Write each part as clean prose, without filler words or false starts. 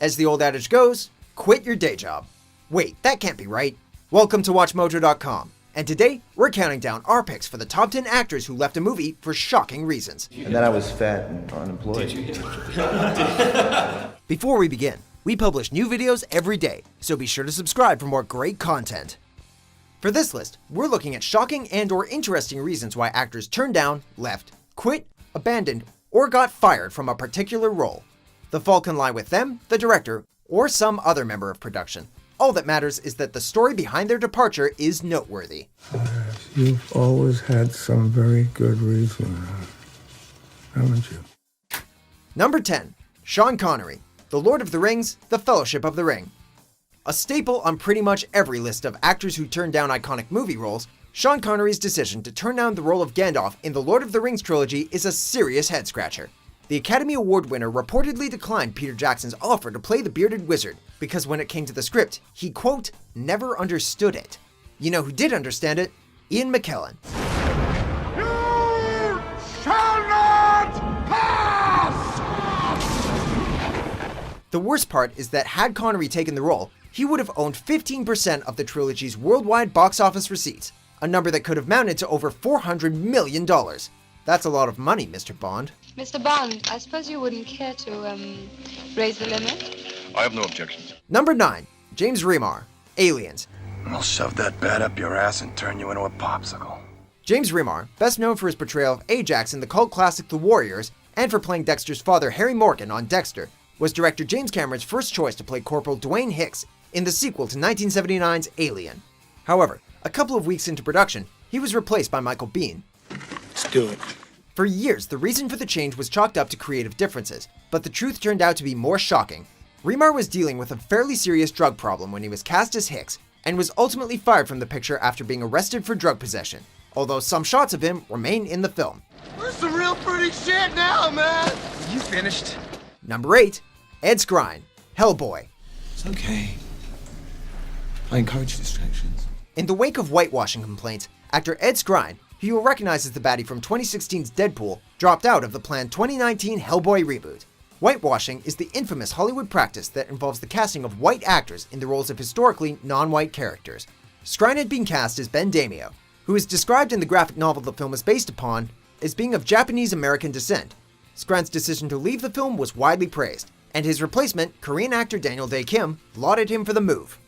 As the old adage goes, quit your day job. Wait, that can't be right. Welcome to WatchMojo.com, and today we're counting down our picks for the top 10 actors who left a movie for shocking reasons. And then I was fat and unemployed. Before we begin, we publish new videos every day, so be sure to subscribe for more great content. For this list, we're looking at shocking and/or interesting reasons why actors turned down, left, quit, abandoned, or got fired from a particular role. The fault can lie with them, the director, or some other member of production. All that matters is that the story behind their departure is noteworthy. You've always had some very good reason, haven't you? Number 10. Sean Connery, The Lord of the Rings, The Fellowship of the Ring. A staple on pretty much every list of actors who turned down iconic movie roles, Sean Connery's decision to turn down the role of Gandalf in the Lord of the Rings trilogy is a serious head-scratcher. The Academy Award winner reportedly declined Peter Jackson's offer to play the bearded wizard because when it came to the script, he, quote, never understood it. You know who did understand it? Ian McKellen. You shall not pass! The worst part is that had Connery taken the role, he would have owned 15% of the trilogy's worldwide box office receipts, a number that could have mounted to over $400 million. That's a lot of money, Mr. Bond. Mr. Bond, I suppose you wouldn't care to, raise the limit? I have no objections. Number 9. James Remar, Aliens. I'll shove that bat up your ass and turn you into a popsicle. James Remar, best known for his portrayal of Ajax in the cult classic The Warriors, and for playing Dexter's father Harry Morgan on Dexter, was director James Cameron's first choice to play Corporal Dwayne Hicks in the sequel to 1979's Alien. However, a couple of weeks into production, he was replaced by Michael Biehn. Let's do it. For years, the reason for the change was chalked up to creative differences, but the truth turned out to be more shocking. Remar was dealing with a fairly serious drug problem when he was cast as Hicks, and was ultimately fired from the picture after being arrested for drug possession, although some shots of him remain in the film. We're some real pretty shit now, man! You finished? Number 8. Ed Skrein, Hellboy. It's okay. I encourage distractions. In the wake of whitewashing complaints, actor Ed Skrein, who you will recognize as the baddie from 2016's Deadpool, dropped out of the planned 2019 Hellboy reboot. Whitewashing is the infamous Hollywood practice that involves the casting of white actors in the roles of historically non-white characters. Skrein had been cast as Ben Daimio, who is described in the graphic novel the film is based upon as being of Japanese-American descent. Skrein's decision to leave the film was widely praised, and his replacement, Korean actor Daniel Dae-Kim, lauded him for the move.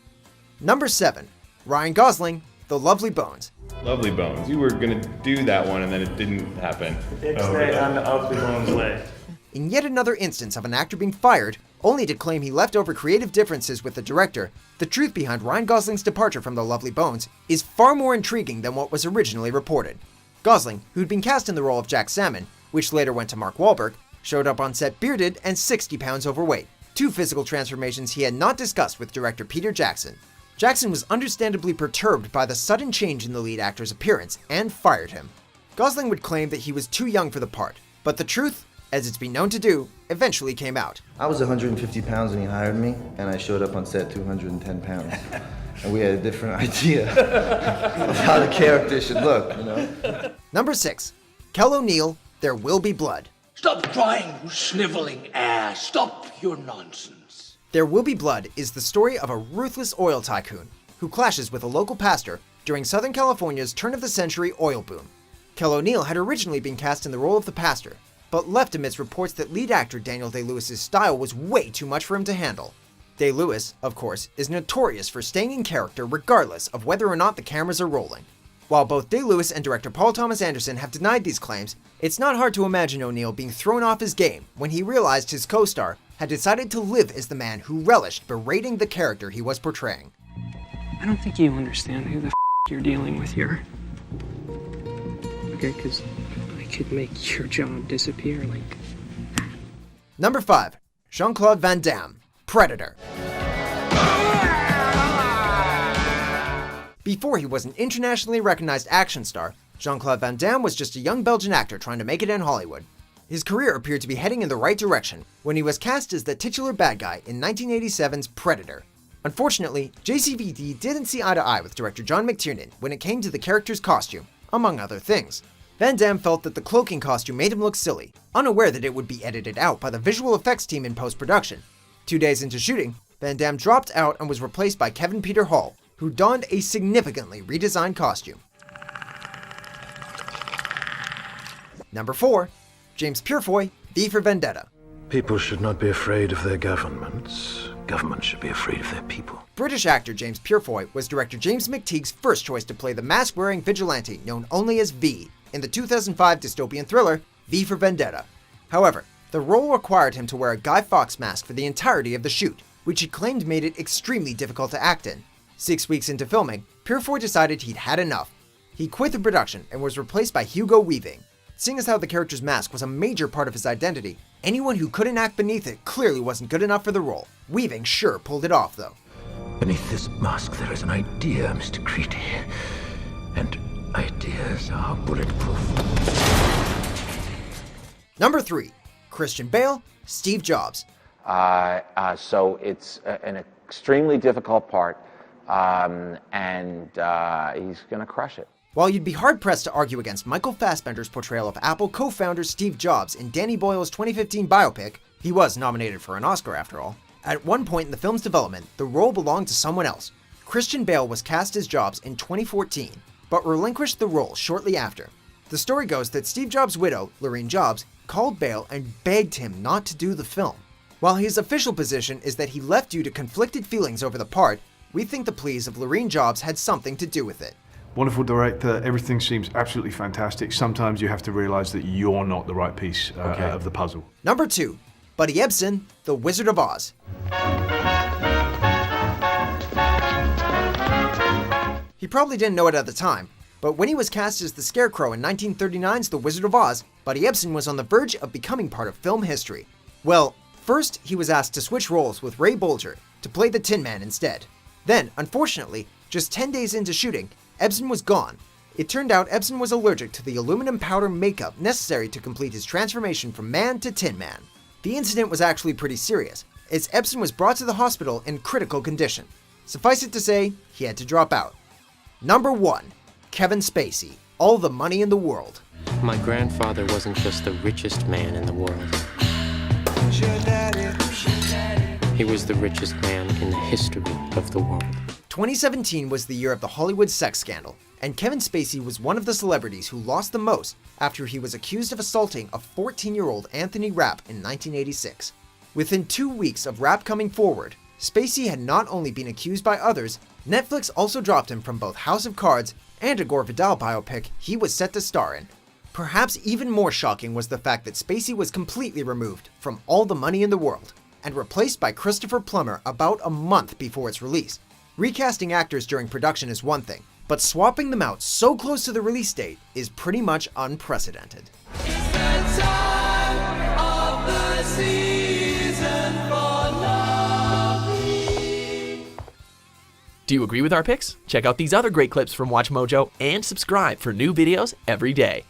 Number 7. Ryan Gosling, The Lovely Bones. Lovely Bones. You were gonna do that one and then it didn't happen. Stay on the Lovely Bones list. In yet another instance of an actor being fired, only to claim he left over creative differences with the director, the truth behind Ryan Gosling's departure from The Lovely Bones is far more intriguing than what was originally reported. Gosling, who'd been cast in the role of Jack Salmon, which later went to Mark Wahlberg, showed up on set bearded and 60 pounds overweight, two physical transformations he had not discussed with director Peter Jackson. Jackson was understandably perturbed by the sudden change in the lead actor's appearance and fired him. Gosling would claim that he was too young for the part, but the truth, as it's been known to do, eventually came out. I was 150 pounds when he hired me, and I showed up on set 210 pounds. And we had a different idea of how the character should look, you know? Number 6. Kel O'Neill, There Will Be Blood. Stop crying, you sniveling ass. Stop your nonsense. There Will Be Blood is the story of a ruthless oil tycoon who clashes with a local pastor during Southern California's turn-of-the-century oil boom. Kel O'Neill had originally been cast in the role of the pastor, but left amidst reports that lead actor Daniel Day-Lewis's style was way too much for him to handle. Day-Lewis, of course, is notorious for staying in character regardless of whether or not the cameras are rolling. While both Day-Lewis and director Paul Thomas Anderson have denied these claims, it's not hard to imagine O'Neill being thrown off his game when he realized his co-star had decided to live as the man who relished berating the character he was portraying. I don't think you understand who the you're dealing with here. Okay, because I could make your job disappear like... Number 5. JeanClaude Van Damme, Predator. Before he was an internationally recognized action star, JeanClaude Van Damme was just a young Belgian actor trying to make it in Hollywood. His career appeared to be heading in the right direction when he was cast as the titular bad guy in 1987's Predator. Unfortunately, JCVD didn't see eye to eye with director John McTiernan when it came to the character's costume, among other things. Van Damme felt that the cloaking costume made him look silly, unaware that it would be edited out by the visual effects team in post-production. 2 days into shooting, Van Damme dropped out and was replaced by Kevin Peter Hall, who donned a significantly redesigned costume. Number 4. James Purefoy, V for Vendetta. People should not be afraid of their governments. Governments should be afraid of their people. British actor James Purefoy was director James McTeague's first choice to play the mask-wearing vigilante known only as V in the 2005 dystopian thriller V for Vendetta. However, the role required him to wear a Guy Fawkes mask for the entirety of the shoot, which he claimed made it extremely difficult to act in. 6 weeks into filming, Purefoy decided he'd had enough. He quit the production and was replaced by Hugo Weaving. Seeing as how the character's mask was a major part of his identity, anyone who couldn't act beneath it clearly wasn't good enough for the role. Weaving sure pulled it off, though. Beneath this mask there is an idea, Mr. Creedy. And ideas are bulletproof. Number 3. Christian Bale, Steve Jobs. So it's an extremely difficult part, and he's going to crush it. While you'd be hard-pressed to argue against Michael Fassbender's portrayal of Apple co-founder Steve Jobs in Danny Boyle's 2015 biopic, he was nominated for an Oscar after all, at one point in the film's development, the role belonged to someone else. Christian Bale was cast as Jobs in 2014, but relinquished the role shortly after. The story goes that Steve Jobs' widow, Lorene Jobs, called Bale and begged him not to do the film. While his official position is that he left due to conflicted feelings over the part, we think the pleas of Lorene Jobs had something to do with it. Wonderful director, everything seems absolutely fantastic. Sometimes you have to realize that you're not the right piece of the puzzle. Number 2. Buddy Ebsen, The Wizard of Oz. He probably didn't know it at the time, but when he was cast as the Scarecrow in 1939's The Wizard of Oz, Buddy Ebsen was on the verge of becoming part of film history. Well, first he was asked to switch roles with Ray Bolger to play the Tin Man instead. Then, unfortunately, just 10 days into shooting, Ebsen was gone. It turned out Ebsen was allergic to the aluminum powder makeup necessary to complete his transformation from man to Tin Man. The incident was actually pretty serious, as Ebsen was brought to the hospital in critical condition. Suffice it to say, he had to drop out. Number 1. Kevin Spacey, All the Money in the World. My grandfather wasn't just the richest man in the world. He was the richest man in the history of the world. 2017 was the year of the Hollywood sex scandal, and Kevin Spacey was one of the celebrities who lost the most after he was accused of assaulting a 14-year-old Anthony Rapp in 1986. Within 2 weeks of Rapp coming forward, Spacey had not only been accused by others, Netflix also dropped him from both House of Cards and a Gore Vidal biopic he was set to star in. Perhaps even more shocking was the fact that Spacey was completely removed from All the Money in the World and replaced by Christopher Plummer about a month before its release. Recasting actors during production is one thing, but swapping them out so close to the release date is pretty much unprecedented. Do you agree with our picks? Check out these other great clips from WatchMojo and subscribe for new videos every day.